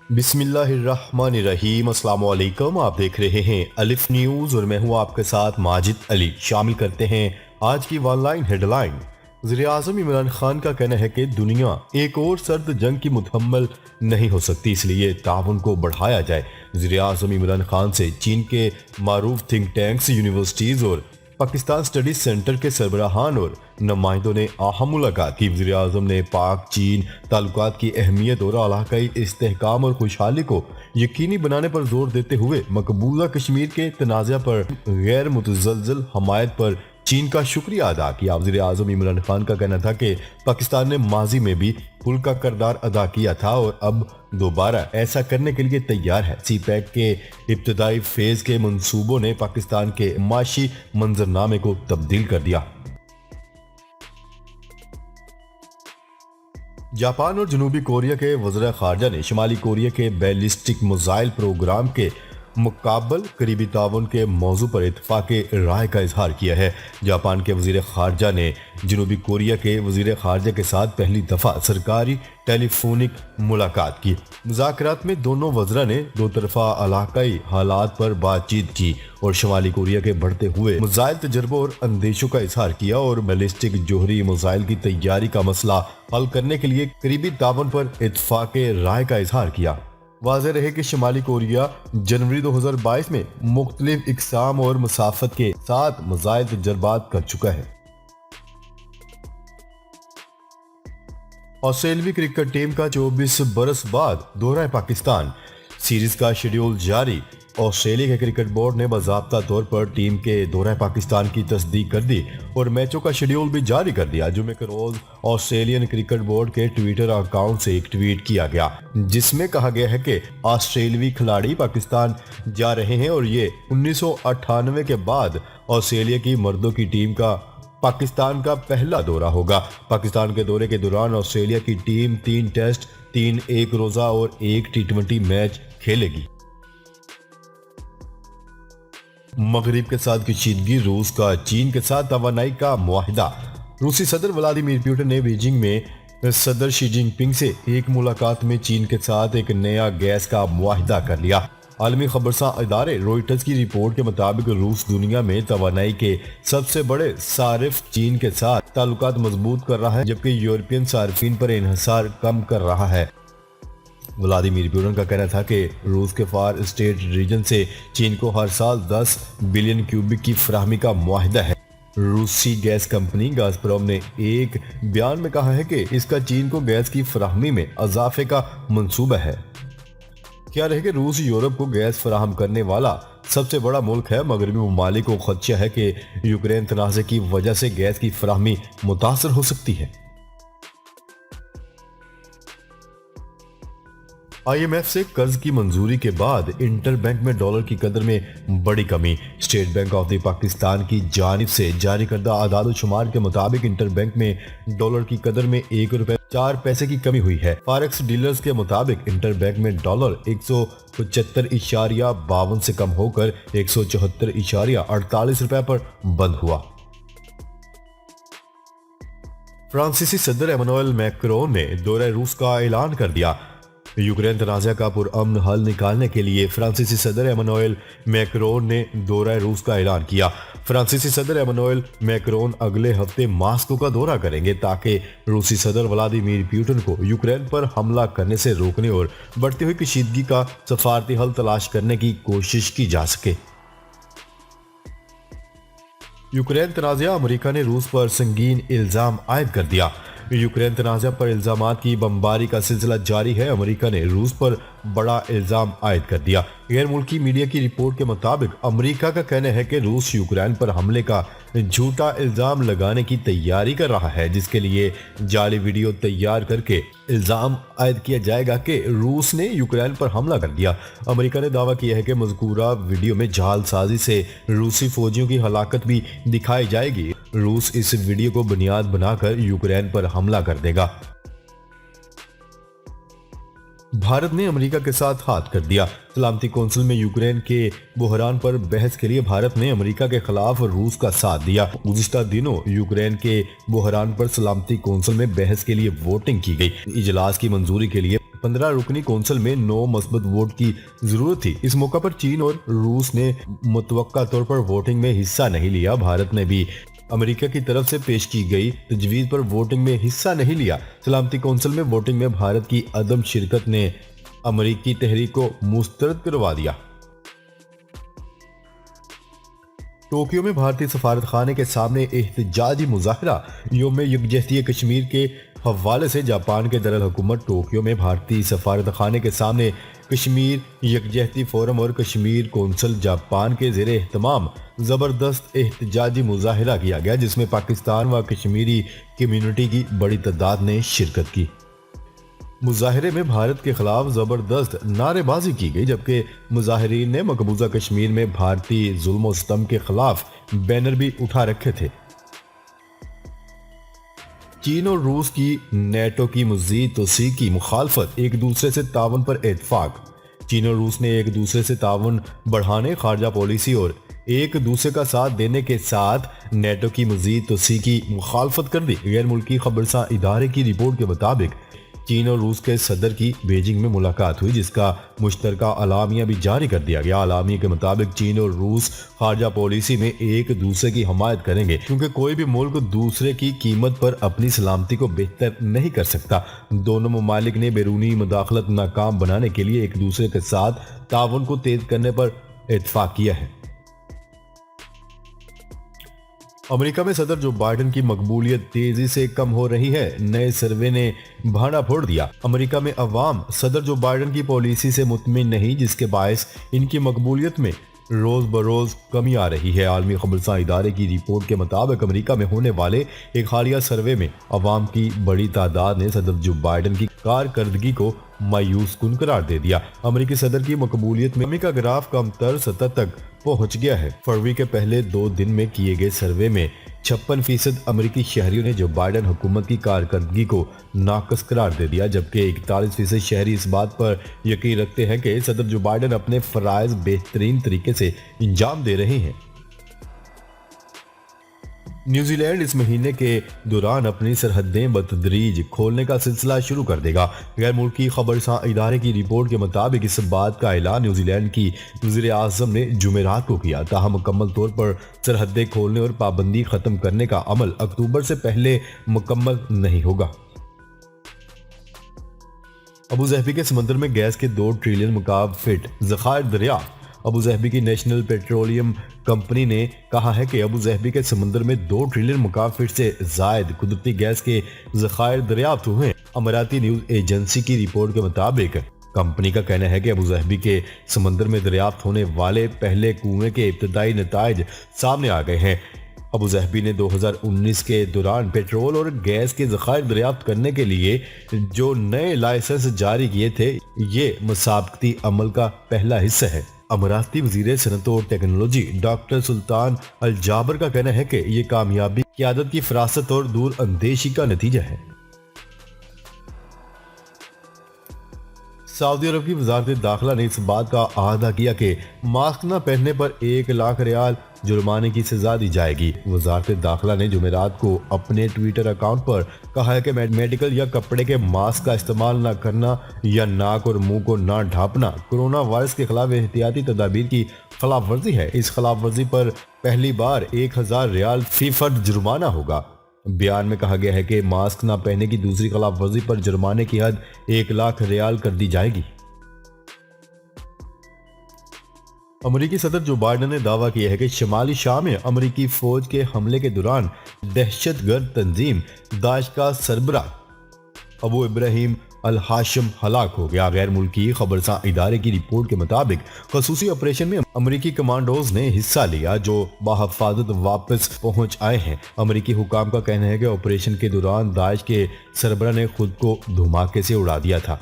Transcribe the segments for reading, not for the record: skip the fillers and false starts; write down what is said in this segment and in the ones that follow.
بسم اللہ الرحمن الرحیم۔ السلام علیکم، آپ دیکھ رہے ہیں الف نیوز اور میں ہوں آپ کے ساتھ ماجد علی۔ شامل کرتے ہیں آج کی ون لائن ہیڈ لائن۔ وزیر اعظم عمران خان کا کہنا ہے کہ دنیا ایک اور سرد جنگ کی متحمل نہیں ہو سکتی، اس لیے تعاون کو بڑھایا جائے۔ وزیر اعظم عمران خان سے چین کے معروف تھنک ٹینکس، یونیورسٹیز اور پاکستان اسٹڈیز سینٹر کے سربراہان اور نمائندوں نے اہم ملاقات کی۔ وزیر اعظم نے پاک چین تعلقات کی اہمیت اور علاقائی استحکام اور خوشحالی کو یقینی بنانے پر زور دیتے ہوئے مقبوضہ کشمیر کے تنازع پر غیر متزلزل حمایت پر چین کا شکریہ ادا کیا۔ وزیر اعظم عمران خان کا کہنا تھا کہ پاکستان نے ماضی میں بھی پل کا کردار ادا کیا تھا اور اب دوبارہ ایسا کرنے کے لیے تیار ہے۔ سی پیک کے ابتدائی فیز کے منصوبوں نے پاکستان کے معاشی منظرنامے کو تبدیل کر دیا۔ جاپان اور جنوبی کوریا کے وزراء خارجہ نے شمالی کوریا کے بیلسٹک میزائل پروگرام کے مقابل قریبی تعاون کے موضوع پر اتفاق رائے کا اظہار کیا ہے۔ جاپان کے وزیر خارجہ نے جنوبی کوریا کے وزیر خارجہ کے ساتھ پہلی دفعہ سرکاری ٹیلی فونک ملاقات کی۔ مذاکرات میں دونوں وزراء نے دو طرفہ علاقائی حالات پر بات چیت کی اور شمالی کوریا کے بڑھتے ہوئے میزائل تجربوں اور اندیشوں کا اظہار کیا اور بیلسٹک جوہری میزائل کی تیاری کا مسئلہ حل کرنے کے لیے قریبی تعاون پر اتفاق رائے کا اظہار کیا۔ واضح رہے کہ شمالی کوریا جنوری 2022 میں مختلف اقسام اور مسافت کے ساتھ میزائل تجربات کر چکا ہے۔ آسٹریلوی کرکٹ ٹیم کا 24 برس بعد دورہ پاکستان سیریز کا شیڈیول جاری۔ آسٹریلیا کے کرکٹ بورڈ نے باضابطہ طور پر ٹیم کے دورہ پاکستان کی تصدیق کر دی اور میچوں کا شیڈیول بھی جاری کر دیا۔ جمعے کے روز آسٹریلین کرکٹ بورڈ کے ٹویٹر اکاؤنٹ سے ایک ٹویٹ کیا گیا جس میں کہا گیا ہے کہ آسٹریلوی کھلاڑی پاکستان جا رہے ہیں اور یہ 1998 کے بعد آسٹریلیا کی مردوں کی ٹیم کا پاکستان کا پہلا دورہ ہوگا۔ پاکستان کے دورے کے دوران آسٹریلیا کی ٹیم 3 ٹیسٹ، 3 ایک روزہ اور 1 T20 میچ کھیلے گی۔ مغرب کے ساتھ کشیدگی، روس کا چین کے ساتھ توانائی کا معاہدہ۔ روسی صدر ولادیمیر پوٹن نے بیجنگ میں صدر شی جن پنگ سے ایک ملاقات میں چین کے ساتھ ایک نیا گیس کا معاہدہ کر لیا۔ عالمی خبرساں ادارے روئٹرز کی رپورٹ کے مطابق روس دنیا میں توانائی کے سب سے بڑے صارف چین کے ساتھ تعلقات مضبوط کر رہا ہے جبکہ یورپین صارفین پر انحصار کم کر رہا ہے۔ ولادیمیر پوٹن کا کہنا تھا کہ روس کے فار اسٹیٹ ریجن سے چین کو ہر سال 10 بلین کیوبک کی فراہمی کا معاہدہ ہے۔ روسی گیس کمپنی گازپروم نے ایک بیان میں کہا ہے کہ اس کا چین کو گیس کی فراہمی میں اضافے کا منصوبہ ہے۔ خیال ہے کہ روس یورپ کو گیس فراہم کرنے والا سب سے بڑا ملک ہے۔ مغربی ممالک کو خدشہ ہے کہ یوکرین تنازع کی وجہ سے گیس کی فراہمی متاثر ہو سکتی ہے۔ آئی ایم ایف سے قرض کی منظوری کے بعد انٹر بینک میں ڈالر کی قدر میں بڑی کمی۔ State bank of the Pakistan کی جانب سے جاری کردہ اعداد و شمار کے مطابق انٹر بینک میں ڈالر کی قدر میں 1 روپے 4 پیسے کی کمی ہوئی ہے۔ فاریکس ڈیلرز کے مطابق انٹر بینک میں ڈالر 175.52 سے کم ہو کر 174.48 روپے پر بند ہوا۔ فرانسیسی صدر ایمانوئل میکرون نے دورہ روس کا اعلان کر دیا۔ یوکرین تنازع کا پرامن حل نکالنے کے لیے فرانسیسی صدر ایمانوئل میکرون نے دورہ روس کا اعلان کیا۔ فرانسیسی صدر ایمانوئل میکرون اگلے ہفتے ماسکو کا دورہ کریں گے تاکہ روسی صدر ولادیمیر پوٹن کو یوکرین پر حملہ کرنے سے روکنے اور بڑھتی ہوئی کشیدگی کا سفارتی حل تلاش کرنے کی کوشش کی جا سکے۔ یوکرین تنازع، امریکہ نے روس پر سنگین الزام عائد کر دیا۔ یوکرین تنازع پر الزامات کی بمباری کا سلسلہ جاری ہے۔ امریکہ نے روس پر بڑا الزام عائد کر دیا۔ غیر ملکی میڈیا کی رپورٹ کے مطابق امریکہ کا کہنا ہے کہ روس یوکرین پر حملے کا جھوٹا الزام لگانے کی تیاری کر رہا ہے جس کے لیے جعلی ویڈیو تیار کر کے الزام عائد کیا جائے گا کہ روس نے یوکرین پر حملہ کر دیا۔ امریکہ نے دعویٰ کیا ہے کہ مذکورہ ویڈیو میں جعل سازی سے روسی فوجیوں کی ہلاکت بھی دکھائی جائے گی۔ روس اس ویڈیو کو بنیاد بنا کر یوکرین پر حملہ کر دے گا۔ بھارت نے امریکہ کے ساتھ ہاتھ کر دیا۔ سلامتی کونسل میں یوکرین کے بحران پر بحث کے لیے بھارت نے امریکہ کے خلاف روس کا ساتھ دیا۔ گزشتہ دنوں یوکرین کے بحران پر سلامتی کونسل میں بحث کے لیے ووٹنگ کی گئی۔ اجلاس کی منظوری کے لیے 15 रुकनी कौंसिल में 9 मजबूत वोट की जरूरत थी। इस मौका पर चीन और रूस ने मुतवक्का तौर पर वोटिंग में हिस्सा नहीं लिया। भारत ने भी अमेरिका की तरफ से पेश की गई तजवीज़ पर वोटिंग में हिस्सा नहीं लिया। सलामती कौंसिल में वोटिंग में भारत की अदम शिरकत ने अमेरिकी तहरीक को मुस्तरद करवा दिया। टोक्यो में भारतीय सफारत खाने के सामने एहतजाजी मुजाहरा। यौम यकजहती कश्मीर के हवाले से जापान के दरअल हुकूमत टोक्यो में भारतीय सफारत खाने के सामने कश्मीर यकजहती फोरम और कश्मीर कौंसिल जापान के ज़ेरे एहतमाम ज़बरदस्त एहतजाजी मुजाहरा किया गया, जिसमें पाकिस्तान व कश्मीरी कम्यूनिटी की बड़ी तादाद ने शिरकत की। मुजाहरे में भारत के खिलाफ जबरदस्त नारेबाजी की गई, जबकि मुजाहिरीन ने मकबूजा कश्मीर में भारतीय जुल्म और सितम के खिलाफ बैनर भी उठा रखे थे। चीन और रूस की नेटो की मज़ीद तोसी की मुखालफत, एक दूसरे से तावन पर इत्तेफाक। चीन और रूस ने एक दूसरे से तावन बढ़ाने, खारजा पॉलिसी और एक दूसरे का साथ देने के साथ नेटो की मज़ीद तोसी की मुखालफत कर दी। गैर मुल्की खबरसां इदारे की रिपोर्ट के मुताबिक चीन और रूस के सदर की बीजिंग में मुलाकात हुई, जिसका मुश्तरका अलामिया भी जारी कर दिया गया। अलामिया के मुताबिक चीन और रूस खारजा पॉलिसी में एक दूसरे की हमायत करेंगे, क्योंकि कोई भी मुल्क दूसरे की कीमत पर अपनी सलामती को बेहतर नहीं कर सकता। दोनों ममालिक ने बैरूनी मुदाखलत नाकाम बनाने के लिए एक दूसरे के साथ ताउन को तेज करने पर इत्तेफाक किया है। अमेरिका में सदर जो बाइडेन की मकबूलियत तेजी से कम हो रही है। नए सर्वे ने भाना फोड़ दिया। अमेरिका में अवाम सदर जो बाइडेन की पॉलिसी से मुतमिन नहीं, जिसके बायस इनकी मकबूलियत में रोज बरोज कमी आ रही है। आलमी खबरसां इदारे की रिपोर्ट के मुताबिक अमेरिका में होने वाले एक हालिया सर्वे में अवाम की बड़ी तादाद ने सदर जो बाइडेन की कारकर्दगी को मायूस कुन करार दे दिया। अमेरिकी सदर की मकबूलियत में का ग्राफ कम तर सतह तक पहुंच गया है। फरवरी के पहले 2 दिन में किए गए सर्वे में 56% अमेरिकी शहरियों ने जो बाइडेन हुकूमत की कारकर्दगी को नाकस करार दे दिया, जबकि 41% शहरी इस बात पर यकीन रखते हैं कि सदर जो बाइडेन अपने फराइज बेहतरीन तरीके से अंजाम दे रहे हैं। न्यूजीलैंड इस महीने के दौरान अपनी सरहदें बतदरीज खोलने का सिलसिला शुरू कर देगा। गैर मुल्की खबरसां इदारे की रिपोर्ट के मुताबिक इस बात का ऐलान न्यूजीलैंड की वज़ीर आज़म ने जुमेरात को किया। ताहम मुकम्मल तौर पर सरहदें खोलने और पाबंदी खत्म करने का अमल अक्टूबर से पहले मुकम्मल नहीं होगा। अबू ज़हबी के समंदर में गैस के 2 ट्रिलियन मुकाब फीट ज़खायर दरियाफ्त। अबू ज़हबी की नेशनल पेट्रोलियम कंपनी ने कहा है कि अबू ज़हबी के समंदर में 2 ट्रिलियन मुकाब फीट से जायद कुदरती गैस के ज़खायर दरियाफ्त हुए। अमराती न्यूज़ एजेंसी की रिपोर्ट के मुताबिक कंपनी का कहना है कि अबू ज़हबी के समंदर में दरियाफ्त होने वाले पहले कुएं के इब्तदाई नताइज सामने आ गए हैं। अबू ज़हबी ने 2019 के दौरान पेट्रोल और गैस के ज़खायर दरियाफ्त करने के लिए जो नए लाइसेंस जारी किए थे, ये मुसाबकती अमल का पहला हिस्सा है। अमराती वज़ीर सनअत और टेक्नोलॉजी डॉक्टर सुल्तान अल जाबर का कहना है कि ये कामयाबी क़यादत की फरासत और दूर अंदेशी का नतीजा है। सऊदी अरब की वजारत दाखिला ने इस बात का अहाता किया कि मास्क न पहनने पर 1 लाख रियाल जुर्माने की सजा दी जाएगी। वजारत दाखिला ने जुमेरात को अपने ट्विटर अकाउंट पर कहा है कि मेडिकल या कपड़े के मास्क का इस्तेमाल न करना या नाक और मुंह को न ढांपना कोरोना वायरस के खिलाफ एहतियाती तदाबीर की खिलाफ वर्जी है। इस खिलाफ वर्जी पर पहली बार 1000 रियाल फी फर्द जुर्माना होगा। बयान में कहा गया है कि मास्क न पहनने की दूसरी खिलाफ वर्जी पर जुर्माने की हद 1 लाख रियाल कर दी जाएगी। अमेरिकी सदर जो बाइडेन ने दावा किया है कि शुमाली शाम में अमेरिकी फौज के हमले के दौरान दहशतगर्द तंजीम दाइश का सरबराह अबू इब्राहिम अल हाशिम हलाक हो गया। गैर मुल्की खबरसां इदारे की रिपोर्ट के मुताबिक खसूसी ऑपरेशन में अमेरिकी कमांडोज ने हिस्सा लिया, जो बाहिफाजत वापस पहुंच आए हैं। अमेरिकी हुकाम का कहना है कि ऑपरेशन के दौरान दाइश के सरबराह ने खुद को धमाके से उड़ा दिया था।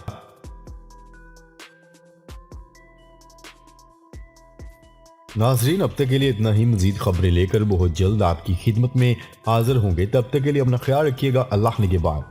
नाजरीन, अब तक के लिए इतना ही। मजीद खबरें लेकर बहुत जल्द आपकी खिदमत में हाजिर होंगे। तब तक के लिए अपना ख्याल रखिएगा। अल्लाह निगहबान।